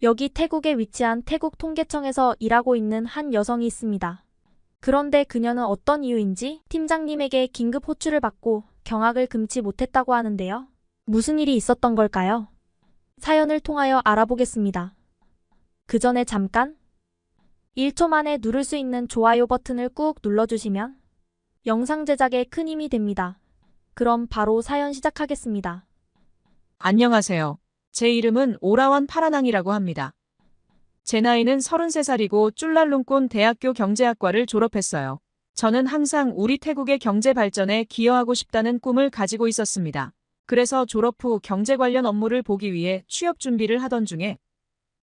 여기 태국에 위치한 태국 통계청에서 일하고 있는 한 여성이 있습니다. 그런데 그녀는 어떤 이유인지 팀장님에게 긴급 호출을 받고 경악을 금치 못했다고 하는데요. 무슨 일이 있었던 걸까요? 사연을 통하여 알아보겠습니다. 그 전에 잠깐 1초 만에 누를 수 있는 좋아요 버튼을 꾹 눌러주시면 영상 제작에 큰 힘이 됩니다. 그럼 바로 사연 시작하겠습니다. 안녕하세요. 제 이름은 오라원 파라낭이라고 합니다. 제 나이는 33살이고 쭈랄룬권 대학교 경제학과를 졸업했어요. 저는 항상 우리 태국의 경제 발전에 기여하고 싶다는 꿈을 가지고 있었습니다. 그래서 졸업 후 경제 관련 업무를 보기 위해 취업 준비를 하던 중에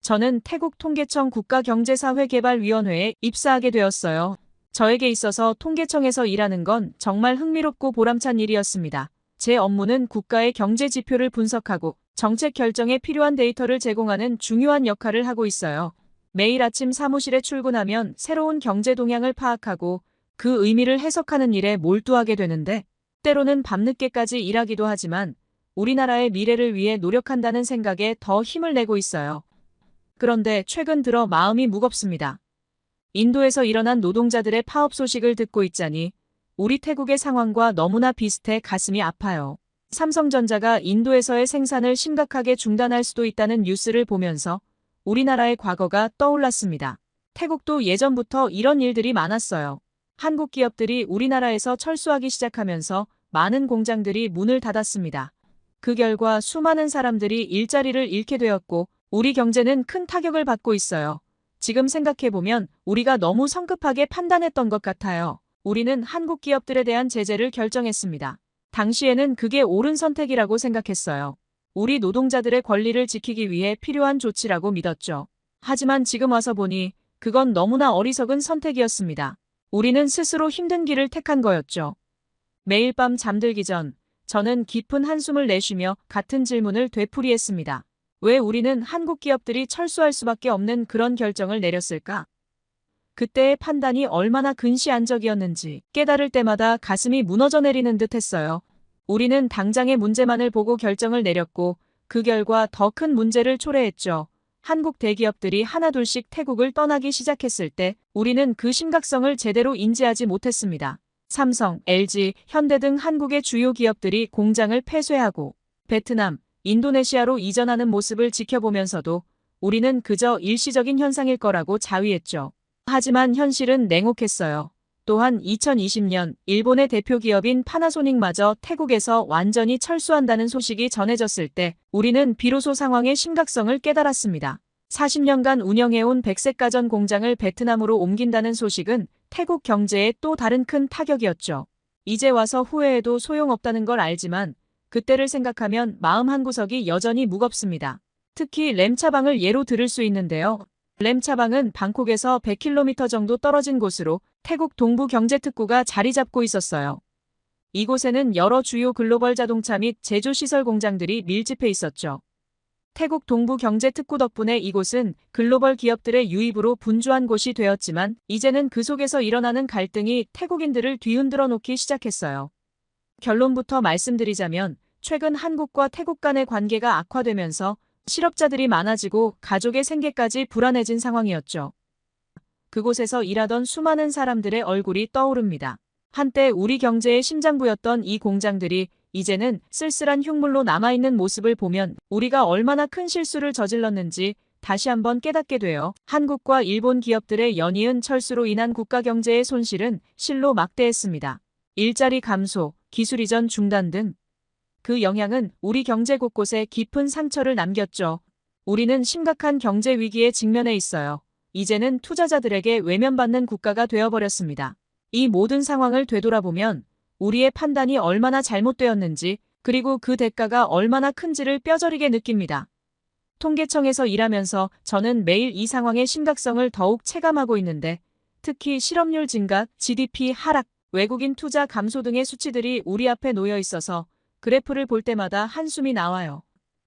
저는 태국 통계청 국가경제사회개발위원회에 입사하게 되었어요. 저에게 있어서 통계청에서 일하는 건 정말 흥미롭고 보람찬 일이었습니다. 제 업무는 국가의 경제 지표를 분석하고 정책 결정에 필요한 데이터를 제공하는 중요한 역할을 하고 있어요. 매일 아침 사무실에 출근하면 새로운 경제 동향을 파악하고 그 의미를 해석하는 일에 몰두하게 되는데 때로는 밤늦게까지 일하기도 하지만 우리나라의 미래를 위해 노력한다는 생각에 더 힘을 내고 있어요. 그런데 최근 들어 마음이 무겁습니다. 인도에서 일어난 노동자들의 파업 소식을 듣고 있자니 우리 태국의 상황과 너무나 비슷해 가슴이 아파요. 삼성전자가 인도에서의 생산을 심각하게 중단할 수도 있다는 뉴스를 보면서 우리나라의 과거가 떠올랐습니다. 태국도 예전부터 이런 일들이 많았어요. 한국 기업들이 우리나라에서 철수하기 시작하면서 많은 공장들이 문을 닫았습니다. 그 결과 수많은 사람들이 일자리를 잃게 되었고 우리 경제는 큰 타격을 받고 있어요. 지금 생각해보면 우리가 너무 성급하게 판단했던 것 같아요. 우리는 한국 기업들에 대한 제재를 결정했습니다. 당시에는 그게 옳은 선택이라고 생각했어요. 우리 노동자들의 권리를 지키기 위해 필요한 조치라고 믿었죠. 하지만 지금 와서 보니 그건 너무나 어리석은 선택이었습니다. 우리는 스스로 힘든 길을 택한 거였죠. 매일 밤 잠들기 전 저는 깊은 한숨을 내쉬며 같은 질문을 되풀이했습니다. 왜 우리는 한국 기업들이 철수할 수밖에 없는 그런 결정을 내렸을까? 그때의 판단이 얼마나 근시안적이었는지 깨달을 때마다 가슴이 무너져 내리는 듯 했어요. 우리는 당장의 문제만을 보고 결정을 내렸고 그 결과 더 큰 문제를 초래했죠. 한국 대기업들이 하나둘씩 태국을 떠나기 시작했을 때 우리는 그 심각성을 제대로 인지하지 못했습니다. 삼성, LG, 현대 등 한국의 주요 기업들이 공장을 폐쇄하고 베트남, 인도네시아로 이전하는 모습을 지켜보면서도 우리는 그저 일시적인 현상일 거라고 자위했죠. 하지만 현실은 냉혹했어요. 또한 2020년 일본의 대표 기업인 파나소닉마저 태국에서 완전히 철수한다는 소식이 전해졌을 때 우리는 비로소 상황의 심각성을 깨달았습니다. 40년간 운영해온 백색가전 공장을 베트남으로 옮긴다는 소식은 태국 경제에 또 다른 큰 타격이었죠. 이제 와서 후회해도 소용없다는 걸 알지만 그때를 생각하면 마음 한구석이 여전히 무겁습니다. 특히 램차방을 예로 들을 수 있는데요. 램차방은 방콕에서 100km 정도 떨어진 곳으로 태국 동부 경제특구가 자리 잡고 있었어요. 이곳에는 여러 주요 글로벌 자동차 및 제조시설 공장들이 밀집해 있었죠. 태국 동부 경제특구 덕분에 이곳은 글로벌 기업들의 유입으로 분주한 곳이 되었지만 이제는 그 속에서 일어나는 갈등이 태국인들을 뒤흔들어 놓기 시작했어요. 결론부터 말씀드리자면 최근 한국과 태국 간의 관계가 악화되면서 실업자들이 많아지고 가족의 생계까지 불안해진 상황이었죠. 그곳에서 일하던 수많은 사람들의 얼굴이 떠오릅니다. 한때 우리 경제의 심장부였던 이 공장들이 이제는 쓸쓸한 흉물로 남아있는 모습을 보면 우리가 얼마나 큰 실수를 저질렀는지 다시 한번 깨닫게 돼요. 한국과 일본 기업들의 연이은 철수로 인한 국가 경제의 손실은 실로 막대했습니다. 일자리 감소, 기술 이전 중단 등 그 영향은 우리 경제 곳곳에 깊은 상처를 남겼죠. 우리는 심각한 경제 위기에 직면해 있어요. 이제는 투자자들에게 외면받는 국가가 되어버렸습니다. 이 모든 상황을 되돌아보면 우리의 판단이 얼마나 잘못되었는지 그리고 그 대가가 얼마나 큰지를 뼈저리게 느낍니다. 통계청에서 일하면서 저는 매일 이 상황의 심각성을 더욱 체감하고 있는데 특히 실업률 증가, GDP 하락, 외국인 투자 감소 등의 수치들이 우리 앞에 놓여 있어서 그래프를 볼 때마다 한숨이 나와요.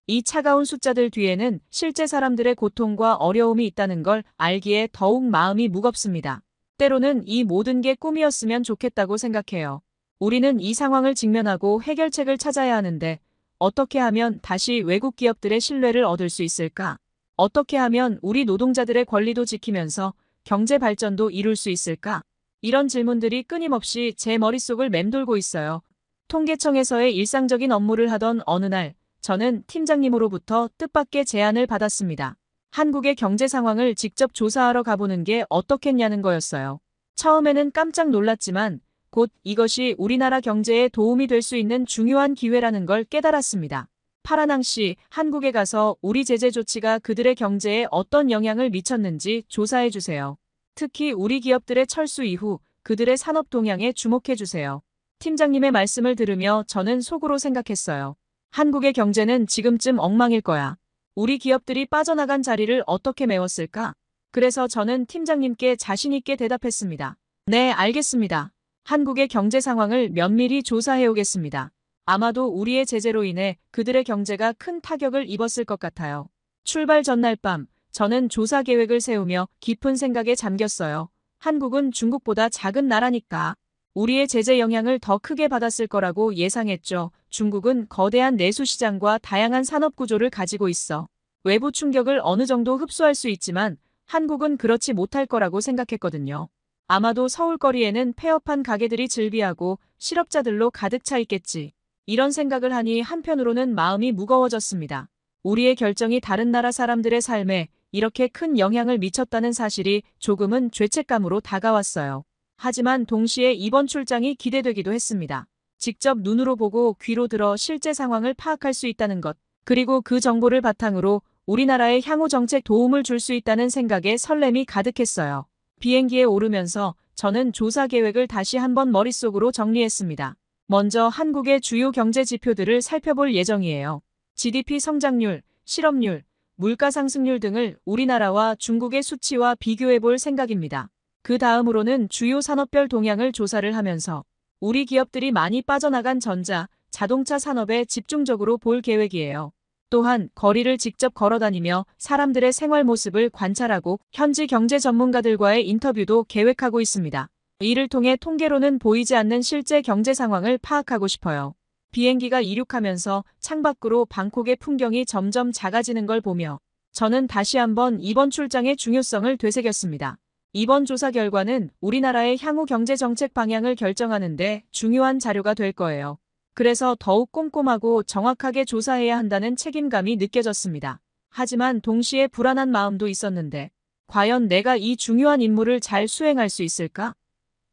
이 차가운 숫자들 뒤에는 실제 사람들의 고통과 어려움이 있다는 걸 알기에 더욱 마음이 무겁습니다. 때로는 이 모든 게 꿈이었으면 좋겠다고 생각해요. 우리는 이 상황을 직면하고 해결책을 찾아야 하는데 어떻게 하면 다시 외국 기업들의 신뢰를 얻을 수 있을까? 어떻게 하면 우리 노동자들의 권리도 지키면서 경제 발전도 이룰 수 있을까? 이런 질문들이 끊임없이 제 머릿속을 맴돌고 있어요. 통계청에서의 일상적인 업무를 하던 어느 날, 저는 팀장님으로부터 뜻밖의 제안을 받았습니다. 한국의 경제 상황을 직접 조사하러 가보는 게 어떻겠냐는 거였어요. 처음에는 깜짝 놀랐지만 곧 이것이 우리나라 경제에 도움이 될 수 있는 중요한 기회라는 걸 깨달았습니다. 파라낭 씨, 한국에 가서 우리 제재 조치가 그들의 경제에 어떤 영향을 미쳤는지 조사해 주세요. 특히 우리 기업들의 철수 이후 그들의 산업 동향에 주목해 주세요. 팀장님의 말씀을 들으며 저는 속으로 생각했어요. 한국의 경제는 지금쯤 엉망일 거야. 우리 기업들이 빠져나간 자리를 어떻게 메웠을까? 그래서 저는 팀장님께 자신 있게 대답했습니다. 네, 알겠습니다. 한국의 경제 상황을 면밀히 조사해 오겠습니다. 아마도 우리의 제재로 인해 그들의 경제가 큰 타격을 입었을 것 같아요. 출발 전날 밤, 저는 조사 계획을 세우며 깊은 생각에 잠겼어요. 한국은 중국보다 작은 나라니까 우리의 제재 영향을 더 크게 받았을 거라고 예상했죠. 중국은 거대한 내수 시장과 다양한 산업 구조를 가지고 있어 외부 충격을 어느 정도 흡수할 수 있지만 한국은 그렇지 못할 거라고 생각했거든요. 아마도 서울거리에는 폐업한 가게들이 즐비하고 실업자들로 가득 차 있겠지. 이런 생각을 하니 한편으로는 마음이 무거워졌습니다. 우리의 결정이 다른 나라 사람들의 삶에 이렇게 큰 영향을 미쳤다는 사실이 조금은 죄책감으로 다가왔어요. 하지만 동시에 이번 출장이 기대되기도 했습니다. 직접 눈으로 보고 귀로 들어 실제 상황을 파악할 수 있다는 것, 그리고 그 정보를 바탕으로 우리나라의 향후 정책 도움을 줄 수 있다는 생각에 설렘이 가득했어요. 비행기에 오르면서 저는 조사 계획을 다시 한번 머릿속으로 정리했습니다. 먼저 한국의 주요 경제 지표들을 살펴볼 예정이에요. GDP 성장률, 실업률, 물가 상승률 등을 우리나라와 중국의 수치와 비교해 볼 생각입니다. 그 다음으로는 주요 산업별 동향을 조사를 하면서 우리 기업들이 많이 빠져나간 전자, 자동차 산업에 집중적으로 볼 계획이에요. 또한 거리를 직접 걸어다니며 사람들의 생활 모습을 관찰하고 현지 경제 전문가들과의 인터뷰도 계획하고 있습니다. 이를 통해 통계로는 보이지 않는 실제 경제 상황을 파악하고 싶어요. 비행기가 이륙하면서 창밖으로 방콕의 풍경이 점점 작아지는 걸 보며 저는 다시 한번 이번 출장의 중요성을 되새겼습니다. 이번 조사 결과는 우리나라의 향후 경제 정책 방향을 결정하는 데 중요한 자료가 될 거예요. 그래서 더욱 꼼꼼하고 정확하게 조사해야 한다는 책임감이 느껴졌습니다. 하지만 동시에 불안한 마음도 있었는데 과연 내가 이 중요한 임무를 잘 수행할 수 있을까?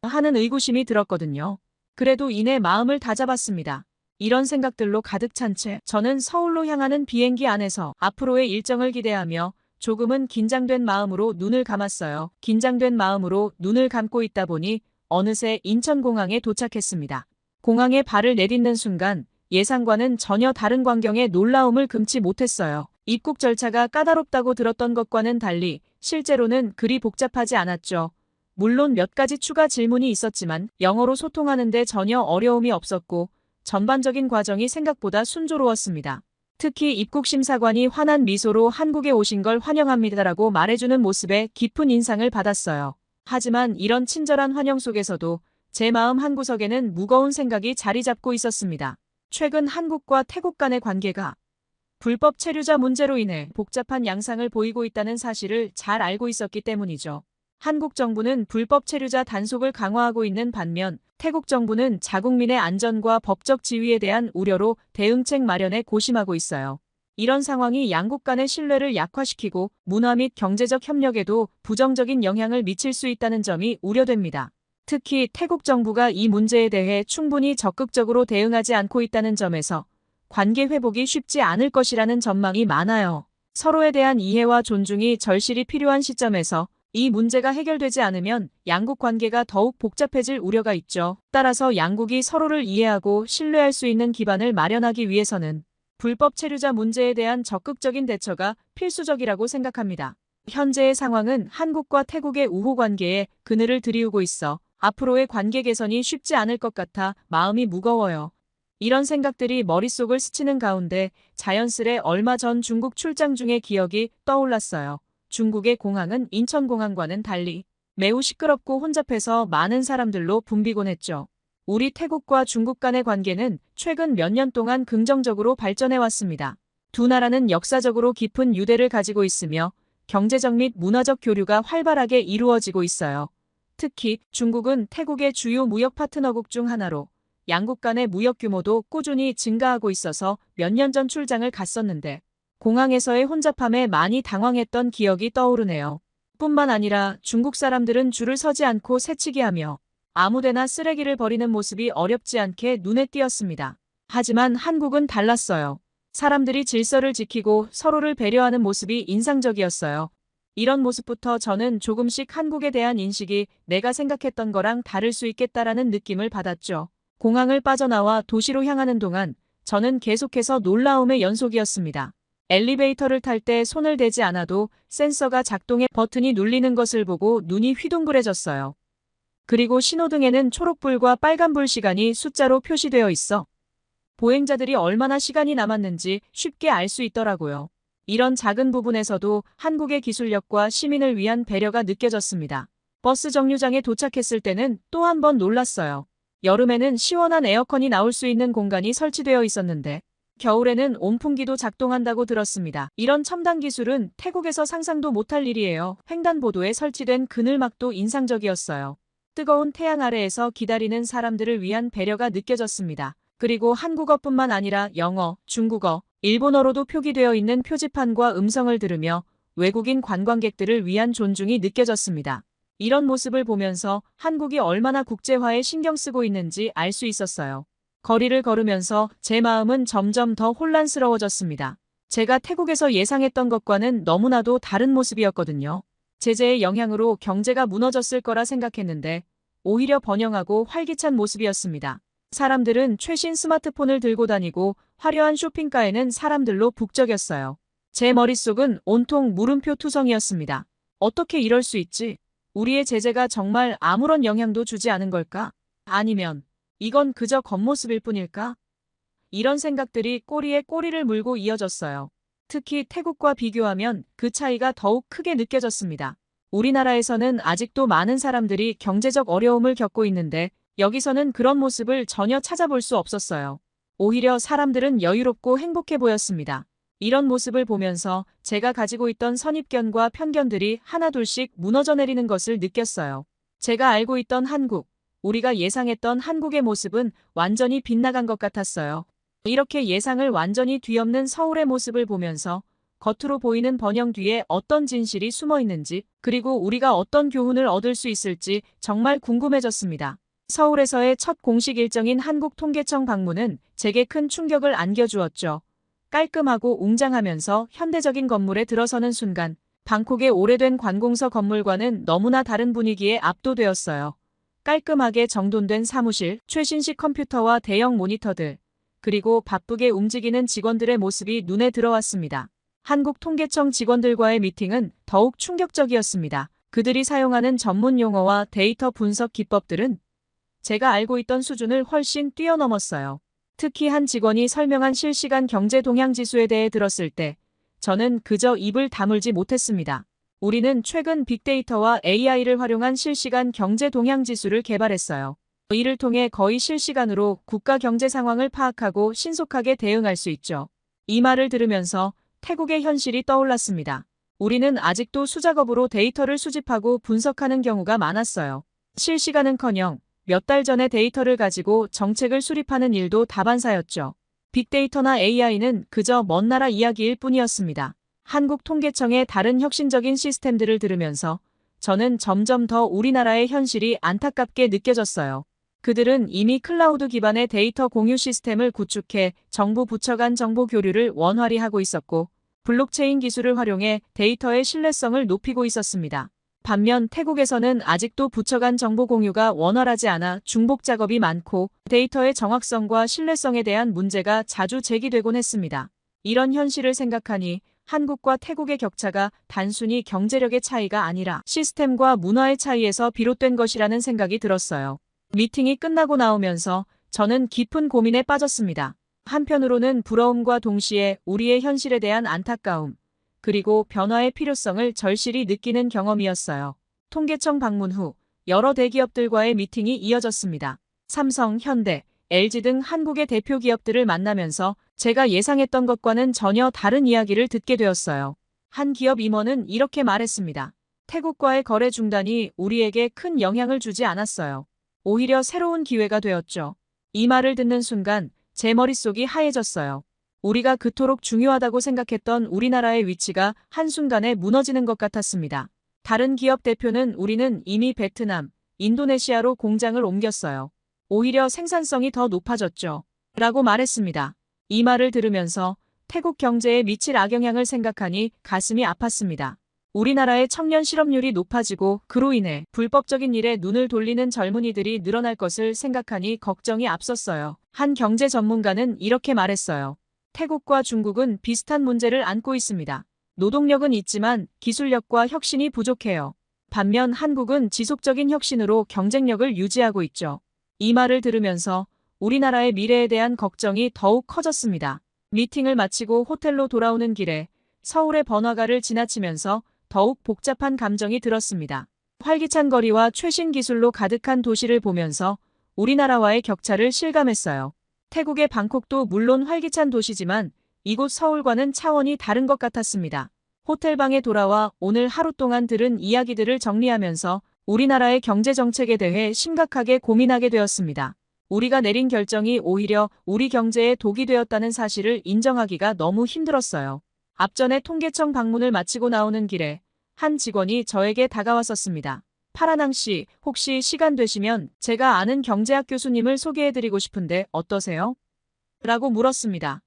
하는 의구심이 들었거든요. 그래도 이내 마음을 다잡았습니다. 이런 생각들로 가득 찬 채 저는 서울로 향하는 비행기 안에서 앞으로의 일정을 기대하며 조금은 긴장된 마음으로 눈을 감았어요. 긴장된 마음으로 눈을 감고 있다 보니 어느새 인천공항에 도착했습니다. 공항에 발을 내딛는 순간 예상과는 전혀 다른 광경에 놀라움을 금치 못했어요. 입국 절차가 까다롭다고 들었던 것과는 달리 실제로는 그리 복잡하지 않았죠. 물론 몇 가지 추가 질문이 있었지만 영어로 소통하는 데 전혀 어려움이 없었고 전반적인 과정이 생각보다 순조로웠습니다. 특히 입국심사관이 환한 미소로 한국에 오신 걸 환영합니다라고 말해주는 모습에 깊은 인상을 받았어요. 하지만 이런 친절한 환영 속에서도 제 마음 한구석에는 무거운 생각이 자리 잡고 있었습니다. 최근 한국과 태국 간의 관계가 불법 체류자 문제로 인해 복잡한 양상을 보이고 있다는 사실을 잘 알고 있었기 때문이죠. 한국 정부는 불법 체류자 단속을 강화하고 있는 반면 태국 정부는 자국민의 안전과 법적 지위에 대한 우려로 대응책 마련에 고심하고 있어요. 이런 상황이 양국 간의 신뢰를 약화시키고 문화 및 경제적 협력에도 부정적인 영향을 미칠 수 있다는 점이 우려됩니다. 특히 태국 정부가 이 문제에 대해 충분히 적극적으로 대응하지 않고 있다는 점에서 관계 회복이 쉽지 않을 것이라는 전망이 많아요. 서로에 대한 이해와 존중이 절실히 필요한 시점에서 이 문제가 해결되지 않으면 양국 관계가 더욱 복잡해질 우려가 있죠. 따라서 양국이 서로를 이해하고 신뢰할 수 있는 기반을 마련하기 위해서는 불법 체류자 문제에 대한 적극적인 대처가 필수적이라고 생각합니다. 현재의 상황은 한국과 태국의 우호 관계에 그늘을 들이우고 있어 앞으로의 관계 개선이 쉽지 않을 것 같아 마음이 무거워요. 이런 생각들이 머릿속을 스치는 가운데 자연스레 얼마 전 중국 출장 중의 기억이 떠올랐어요. 중국의 공항은 인천공항과는 달리 매우 시끄럽고 혼잡해서 많은 사람들로 붐비곤 했죠. 우리 태국과 중국 간의 관계는 최근 몇 년 동안 긍정적으로 발전해 왔습니다. 두 나라는 역사적으로 깊은 유대를 가지고 있으며 경제적 및 문화적 교류가 활발하게 이루어지고 있어요. 특히 중국은 태국의 주요 무역 파트너국 중 하나로 양국 간의 무역 규모도 꾸준히 증가하고 있어서 몇 년 전 출장을 갔었는데 공항에서의 혼잡함에 많이 당황했던 기억이 떠오르네요. 뿐만 아니라 중국 사람들은 줄을 서지 않고 새치기하며 아무데나 쓰레기를 버리는 모습이 어렵지 않게 눈에 띄었습니다. 하지만 한국은 달랐어요. 사람들이 질서를 지키고 서로를 배려하는 모습이 인상적이었어요. 이런 모습부터 저는 조금씩 한국에 대한 인식이 내가 생각했던 거랑 다를 수 있겠다라는 느낌을 받았죠. 공항을 빠져나와 도시로 향하는 동안 저는 계속해서 놀라움의 연속이었습니다. 엘리베이터를 탈 때 손을 대지 않아도 센서가 작동해 버튼이 눌리는 것을 보고 눈이 휘둥그레졌어요. 그리고 신호등에는 초록불과 빨간불 시간이 숫자로 표시되어 있어 보행자들이 얼마나 시간이 남았는지 쉽게 알 수 있더라고요. 이런 작은 부분에서도 한국의 기술력과 시민을 위한 배려가 느껴졌습니다. 버스 정류장에 도착했을 때는 또 한 번 놀랐어요. 여름에는 시원한 에어컨이 나올 수 있는 공간이 설치되어 있었는데 겨울에는 온풍기도 작동한다고 들었습니다. 이런 첨단 기술은 태국에서 상상도 못할 일이에요. 횡단보도에 설치된 그늘막도 인상적이었어요. 뜨거운 태양 아래에서 기다리는 사람들을 위한 배려가 느껴졌습니다. 그리고 한국어뿐만 아니라 영어, 중국어, 일본어로도 표기되어 있는 표지판과 음성을 들으며 외국인 관광객들을 위한 존중이 느껴졌습니다. 이런 모습을 보면서 한국이 얼마나 국제화에 신경 쓰고 있는지 알 수 있었어요. 거리를 걸으면서 제 마음은 점점 더 혼란스러워졌습니다. 제가 태국에서 예상했던 것과는 너무나도 다른 모습이었거든요. 제재의 영향으로 경제가 무너졌을 거라 생각했는데 오히려 번영하고 활기찬 모습이었습니다. 사람들은 최신 스마트폰을 들고 다니고 화려한 쇼핑가에는 사람들로 북적였어요. 제 머릿속은 온통 물음표 투성이었습니다. 어떻게 이럴 수 있지? 우리의 제재가 정말 아무런 영향도 주지 않은 걸까? 아니면 이건 그저 겉모습일 뿐일까? 이런 생각들이 꼬리에 꼬리를 물고 이어졌어요. 특히 태국과 비교하면 그 차이가 더욱 크게 느껴졌습니다. 우리나라에서는 아직도 많은 사람들이 경제적 어려움을 겪고 있는데 여기서는 그런 모습을 전혀 찾아볼 수 없었어요. 오히려 사람들은 여유롭고 행복해 보였습니다. 이런 모습을 보면서 제가 가지고 있던 선입견과 편견들이 하나둘씩 무너져 내리는 것을 느꼈어요. 제가 알고 있던 한국, 우리가 예상했던 한국의 모습은 완전히 빗나간 것 같았어요. 이렇게 예상을 완전히 뒤엎는 서울의 모습을 보면서 겉으로 보이는 번영 뒤에 어떤 진실이 숨어 있는지, 그리고 우리가 어떤 교훈을 얻을 수 있을지 정말 궁금해졌습니다. 서울에서의 첫 공식 일정인 한국통계청 방문은 제게 큰 충격을 안겨주었죠. 깔끔하고 웅장하면서 현대적인 건물에 들어서는 순간 방콕의 오래된 관공서 건물과는 너무나 다른 분위기에 압도되었어요. 깔끔하게 정돈된 사무실, 최신식 컴퓨터와 대형 모니터들, 그리고 바쁘게 움직이는 직원들의 모습이 눈에 들어왔습니다. 한국통계청 직원들과의 미팅은 더욱 충격적이었습니다. 그들이 사용하는 전문 용어와 데이터 분석 기법들은 제가 알고 있던 수준을 훨씬 뛰어넘었어요. 특히 한 직원이 설명한 실시간 경제 동향 지수에 대해 들었을 때 저는 그저 입을 다물지 못했습니다. 우리는 최근 빅데이터와 AI를 활용한 실시간 경제 동향 지수를 개발했어요. 이를 통해 거의 실시간으로 국가 경제 상황을 파악하고 신속하게 대응할 수 있죠. 이 말을 들으면서 태국의 현실이 떠올랐습니다. 우리는 아직도 수작업으로 데이터를 수집하고 분석하는 경우가 많았어요. 실시간은커녕 몇 달 전의 데이터를 가지고 정책을 수립하는 일도 다반사였죠. 빅데이터나 AI는 그저 먼 나라 이야기일 뿐이었습니다. 한국통계청의 다른 혁신적인 시스템들을 들으면서 저는 점점 더 우리나라의 현실이 안타깝게 느껴졌어요. 그들은 이미 클라우드 기반의 데이터 공유 시스템을 구축해 정부 부처 간 정보 교류를 원활히 하고 있었고 블록체인 기술을 활용해 데이터의 신뢰성을 높이고 있었습니다. 반면 태국에서는 아직도 부처 간 정보 공유가 원활하지 않아 중복 작업이 많고 데이터의 정확성과 신뢰성에 대한 문제가 자주 제기되곤 했습니다. 이런 현실을 생각하니 한국과 태국의 격차가 단순히 경제력의 차이가 아니라 시스템과 문화의 차이에서 비롯된 것이라는 생각이 들었어요. 미팅이 끝나고 나오면서 저는 깊은 고민에 빠졌습니다. 한편으로는 부러움과 동시에 우리의 현실에 대한 안타까움, 그리고 변화의 필요성을 절실히 느끼는 경험이었어요. 통계청 방문 후 여러 대기업들과의 미팅이 이어졌습니다. 삼성, 현대, LG 등 한국의 대표 기업들을 만나면서 제가 예상했던 것과는 전혀 다른 이야기를 듣게 되었어요. 한 기업 임원은 이렇게 말했습니다. 태국과의 거래 중단이 우리에게 큰 영향을 주지 않았어요. 오히려 새로운 기회가 되었죠. 이 말을 듣는 순간 제 머릿속이 하얘졌어요. 우리가 그토록 중요하다고 생각했던 우리나라의 위치가 한순간에 무너지는 것 같았습니다. 다른 기업 대표는 우리는 이미 베트남, 인도네시아로 공장을 옮겼어요. 오히려 생산성이 더 높아졌죠. 라고 말했습니다. 이 말을 들으면서 태국 경제에 미칠 악영향을 생각하니 가슴이 아팠습니다. 우리나라의 청년 실업률이 높아지고 그로 인해 불법적인 일에 눈을 돌리는 젊은이들이 늘어날 것을 생각하니 걱정이 앞섰어요. 한 경제 전문가는 이렇게 말했어요. 태국과 중국은 비슷한 문제를 안고 있습니다. 노동력은 있지만 기술력과 혁신이 부족해요. 반면 한국은 지속적인 혁신으로 경쟁력을 유지하고 있죠. 이 말을 들으면서 우리나라의 미래에 대한 걱정이 더욱 커졌습니다. 미팅을 마치고 호텔로 돌아오는 길에 서울의 번화가를 지나치면서 더욱 복잡한 감정이 들었습니다. 활기찬 거리와 최신 기술로 가득한 도시를 보면서 우리나라와의 격차를 실감했어요. 태국의 방콕도 물론 활기찬 도시지만 이곳 서울과는 차원이 다른 것 같았습니다. 호텔방에 돌아와 오늘 하루 동안 들은 이야기들을 정리하면서 우리나라의 경제 정책에 대해 심각하게 고민하게 되었습니다. 우리가 내린 결정이 오히려 우리 경제에 독이 되었다는 사실을 인정하기가 너무 힘들었어요. 앞전에 통계청 방문을 마치고 나오는 길에 한 직원이 저에게 다가왔었습니다. 파라낭 씨, 혹시 시간 되시면 제가 아는 경제학 교수님을 소개해드리고 싶은데 어떠세요? 라고 물었습니다.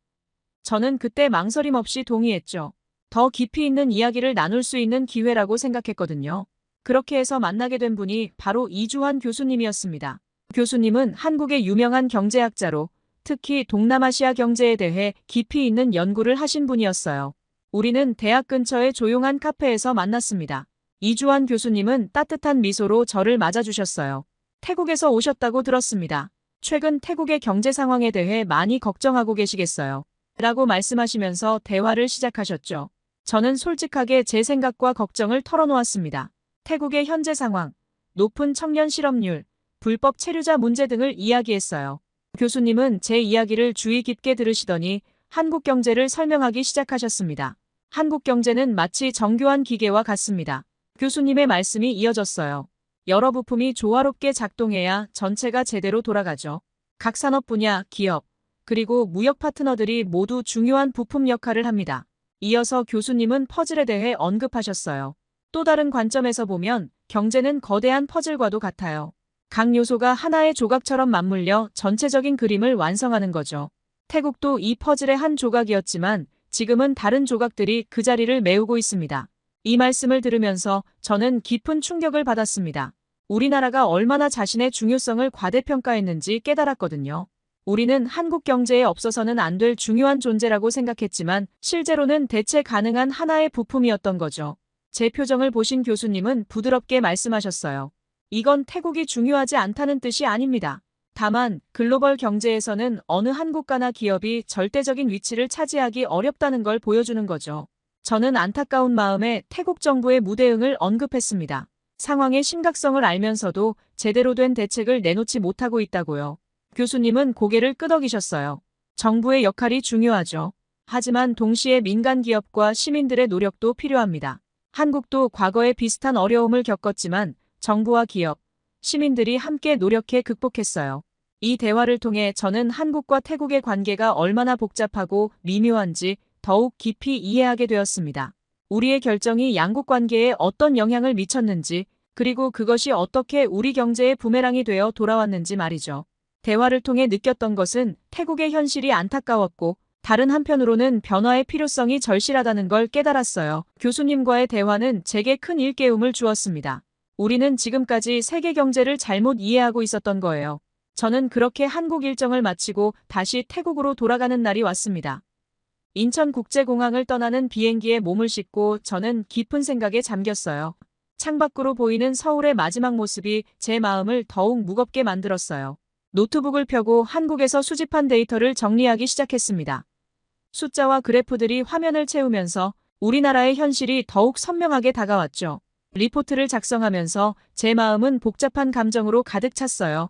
저는 그때 망설임 없이 동의했죠. 더 깊이 있는 이야기를 나눌 수 있는 기회라고 생각했거든요. 그렇게 해서 만나게 된 분이 바로 이주환 교수님이었습니다. 교수님은 한국의 유명한 경제학자로 특히 동남아시아 경제에 대해 깊이 있는 연구를 하신 분이었어요. 우리는 대학 근처의 조용한 카페에서 만났습니다. 이주환 교수님은 따뜻한 미소로 저를 맞아주셨어요. 태국에서 오셨다고 들었습니다. 최근 태국의 경제 상황에 대해 많이 걱정하고 계시겠어요. 라고 말씀하시면서 대화를 시작하셨죠. 저는 솔직하게 제 생각과 걱정을 털어놓았습니다. 태국의 현재 상황, 높은 청년 실업률, 불법 체류자 문제 등을 이야기했어요. 교수님은 제 이야기를 주의 깊게 들으시더니 한국 경제를 설명하기 시작하셨습니다. 한국 경제는 마치 정교한 기계와 같습니다. 교수님의 말씀이 이어졌어요. 여러 부품이 조화롭게 작동해야 전체가 제대로 돌아가죠. 각 산업 분야, 기업, 그리고 무역 파트너들이 모두 중요한 부품 역할을 합니다. 이어서 교수님은 퍼즐에 대해 언급하셨어요. 또 다른 관점에서 보면 경제는 거대한 퍼즐과도 같아요. 각 요소가 하나의 조각처럼 맞물려 전체적인 그림을 완성하는 거죠. 태국도 이 퍼즐의 한 조각이었지만 지금은 다른 조각들이 그 자리를 메우고 있습니다. 이 말씀을 들으면서 저는 깊은 충격을 받았습니다. 우리나라가 얼마나 자신의 중요성을 과대평가했는지 깨달았거든요. 우리는 한국 경제에 없어서는 안 될 중요한 존재라고 생각했지만 실제로는 대체 가능한 하나의 부품이었던 거죠. 제 표정을 보신 교수님은 부드럽게 말씀하셨어요. 이건 태국이 중요하지 않다는 뜻이 아닙니다. 다만 글로벌 경제에서는 어느 한 국가나 기업이 절대적인 위치를 차지하기 어렵다는 걸 보여주는 거죠. 저는 안타까운 마음에 태국 정부의 무대응을 언급했습니다. 상황의 심각성을 알면서도 제대로 된 대책을 내놓지 못하고 있다고요. 교수님은 고개를 끄덕이셨어요. 정부의 역할이 중요하죠. 하지만 동시에 민간 기업과 시민들의 노력도 필요합니다. 한국도 과거에 비슷한 어려움을 겪었지만 정부와 기업, 시민들이 함께 노력해 극복했어요. 이 대화를 통해 저는 한국과 태국의 관계가 얼마나 복잡하고 미묘한지 더욱 깊이 이해하게 되었습니다. 우리의 결정이 양국 관계에 어떤 영향을 미쳤는지, 그리고 그것이 어떻게 우리 경제의 부메랑이 되어 돌아왔는지 말이죠. 대화를 통해 느꼈던 것은 태국의 현실이 안타까웠고, 다른 한편으로는 변화의 필요성이 절실하다는 걸 깨달았어요. 교수님과의 대화는 제게 큰 일깨움을 주었습니다. 우리는 지금까지 세계 경제를 잘못 이해하고 있었던 거예요. 저는 그렇게 한국 일정을 마치고 다시 태국으로 돌아가는 날이 왔습니다. 인천국제공항을 떠나는 비행기에 몸을 싣고 저는 깊은 생각에 잠겼어요. 창밖으로 보이는 서울의 마지막 모습이 제 마음을 더욱 무겁게 만들었어요. 노트북을 펴고 한국에서 수집한 데이터를 정리하기 시작했습니다. 숫자와 그래프들이 화면을 채우면서 우리나라의 현실이 더욱 선명하게 다가왔죠. 리포트를 작성하면서 제 마음은 복잡한 감정으로 가득 찼어요.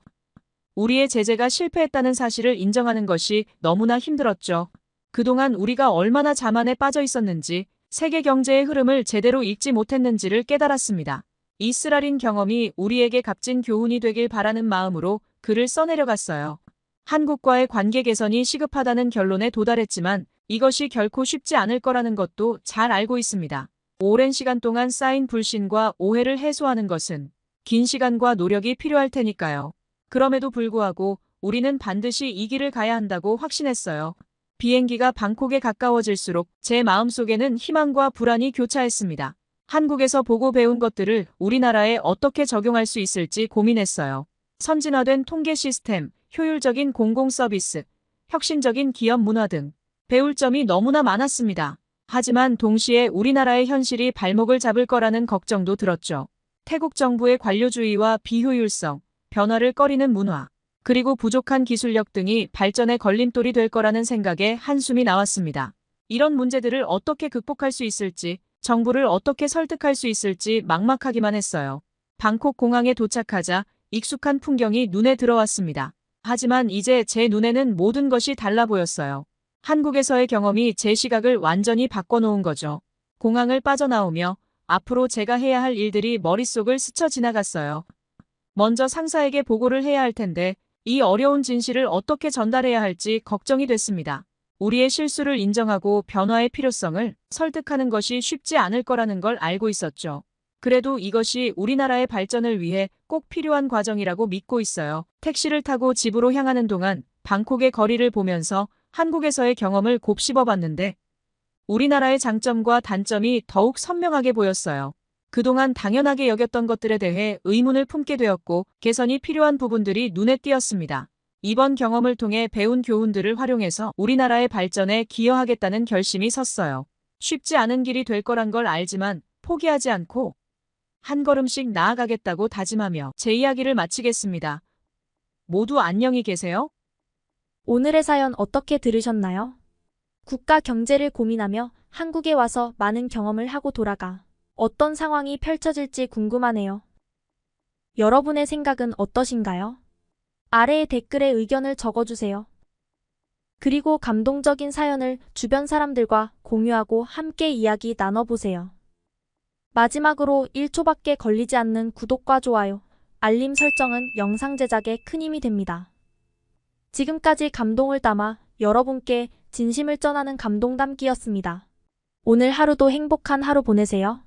우리의 제재가 실패했다는 사실을 인정하는 것이 너무나 힘들었죠. 그동안 우리가 얼마나 자만에 빠져 있었는지, 세계 경제의 흐름을 제대로 읽지 못했는지를 깨달았습니다. 이 쓰라린 경험이 우리에게 값진 교훈이 되길 바라는 마음으로 글을 써내려갔어요. 한국과의 관계 개선이 시급하다는 결론에 도달했지만 이것이 결코 쉽지 않을 거라는 것도 잘 알고 있습니다. 오랜 시간 동안 쌓인 불신과 오해를 해소하는 것은 긴 시간과 노력이 필요할 테니까요. 그럼에도 불구하고 우리는 반드시 이 길을 가야 한다고 확신했어요. 비행기가 방콕에 가까워질수록 제 마음속에는 희망과 불안이 교차했습니다. 한국에서 보고 배운 것들을 우리나라에 어떻게 적용할 수 있을지 고민했어요. 선진화된 통계 시스템, 효율적인 공공 서비스, 혁신적인 기업 문화 등 배울 점이 너무나 많았습니다. 하지만 동시에 우리나라의 현실이 발목을 잡을 거라는 걱정도 들었죠. 태국 정부의 관료주의와 비효율성, 변화를 꺼리는 문화, 그리고 부족한 기술력 등이 발전의 걸림돌이 될 거라는 생각에 한숨이 나왔습니다. 이런 문제들을 어떻게 극복할 수 있을지, 정부를 어떻게 설득할 수 있을지 막막하기만 했어요. 방콕 공항에 도착하자 익숙한 풍경이 눈에 들어왔습니다. 하지만 이제 제 눈에는 모든 것이 달라 보였어요. 한국에서의 경험이 제 시각을 완전히 바꿔놓은 거죠. 공항을 빠져나오며 앞으로 제가 해야 할 일들이 머릿속을 스쳐 지나갔어요. 먼저 상사에게 보고를 해야 할 텐데 이 어려운 진실을 어떻게 전달해야 할지 걱정이 됐습니다. 우리의 실수를 인정하고 변화의 필요성을 설득하는 것이 쉽지 않을 거라는 걸 알고 있었죠. 그래도 이것이 우리나라의 발전을 위해 꼭 필요한 과정이라고 믿고 있어요. 택시를 타고 집으로 향하는 동안 방콕의 거리를 보면서 한국에서의 경험을 곱씹어봤는데 우리나라의 장점과 단점이 더욱 선명하게 보였어요. 그동안 당연하게 여겼던 것들에 대해 의문을 품게 되었고 개선이 필요한 부분들이 눈에 띄었습니다. 이번 경험을 통해 배운 교훈들을 활용해서 우리나라의 발전에 기여하겠다는 결심이 섰어요. 쉽지 않은 길이 될 거란 걸 알지만 포기하지 않고 한 걸음씩 나아가겠다고 다짐하며 제 이야기를 마치겠습니다. 모두 안녕히 계세요. 오늘의 사연 어떻게 들으셨나요? 국가 경제를 고민하며 한국에 와서 많은 경험을 하고 돌아가 어떤 상황이 펼쳐질지 궁금하네요. 여러분의 생각은 어떠신가요? 아래의 댓글에 의견을 적어주세요. 그리고 감동적인 사연을 주변 사람들과 공유하고 함께 이야기 나눠보세요. 마지막으로 1초밖에 걸리지 않는 구독과 좋아요, 알림 설정은 영상 제작에 큰 힘이 됩니다. 지금까지 감동을 담아 여러분께 진심을 전하는 감동 담기였습니다. 오늘 하루도 행복한 하루 보내세요.